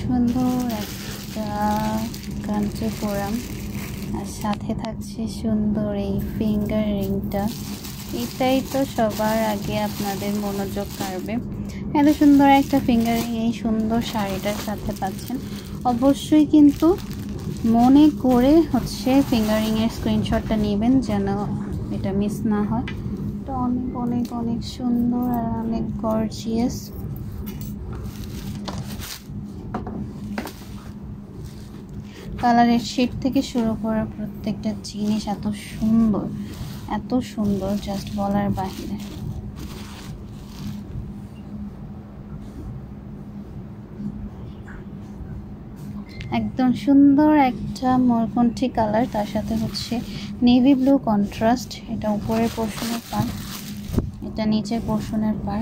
সুন্দর একটা কাঞ্চিপুরম, আর সাথে থাকছে সুন্দর এই ফিঙ্গার রিংটা। এটাই তো সবার আগে আপনাদের মনোযোগ কাড়বে। এত সুন্দর একটা ফিঙ্গার রিং এই সুন্দর শাড়িটার সাথে পাচ্ছেন। অবশ্যই কিন্তু মনে করে হচ্ছে ফিঙ্গার রিংয়ের স্ক্রিনশটটা নেবেন যেন এটা মিস না হয়। এটা অনেক অনেক অনেক সুন্দর আর অনেক গর্জিয়াস। কালারের শেড থেকে শুরু করা প্রত্যেকটা জিনিস এত সুন্দর জাস্ট বলার বাহিরে। একদম সুন্দর একটা মরকন্ঠি কালার, তার সাথে হচ্ছে নেভি ব্লু কন্ট্রাস্ট। এটা উপরের পোর্শনের পার, এটা নিচের পোর্শনের পার।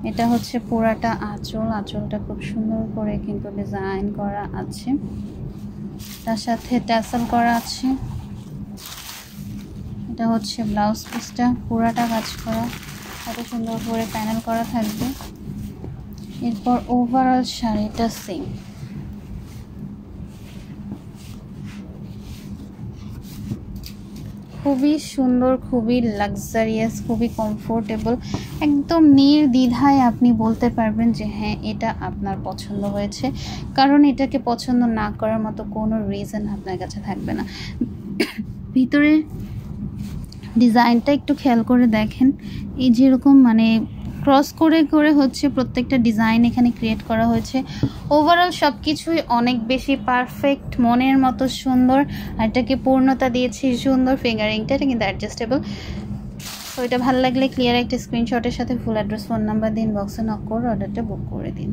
এটা হচ্ছে পুরাটা আঁচলটা খুব সুন্দর করে কিন্তু ডিজাইন করা আছে, তার সাথে ট্যাসেল করা আছে। এটা হচ্ছে ব্লাউজ পিসটা, পুরাটা কাজ করা, এত সুন্দর করে প্যানেল করা থাকবে। এরপর ওভারঅল শাড়িটা সেম। খুবই সুন্দর, খুবই লাক্সারিয়াস, খুবই কমফোর্টেবল। একদম নির্দ্বিধায় আপনি বলতে পারবেন যে হ্যাঁ এটা আপনার পছন্দ হয়েছে, কারণ এটাকে পছন্দ না করার মতো কোনো রিজন আপনার কাছে থাকবে না। ভিতরে ডিজাইনটা একটু খেয়াল করে দেখেন, এই যেরকম মানে ক্রস করে করে হচ্ছে প্রত্যেকটা ডিজাইন এখানে ক্রিয়েট করা হয়েছে। ওভারঅল সব কিছুই অনেক বেশি পারফেক্ট, মনের মতো সুন্দর। আর এটাকে পূর্ণতা দিয়েছি সুন্দর ফিঙ্গারিংটা, এটা কিন্তু অ্যাডজাস্টেবল। তো এটা ভালো লাগলে ক্লিয়ার একটা স্ক্রিনশটের সাথে ফুল অ্যাড্রেস, ফোন নাম্বার দিন, বক্সে নক করে অর্ডারটা বুক করে দিন।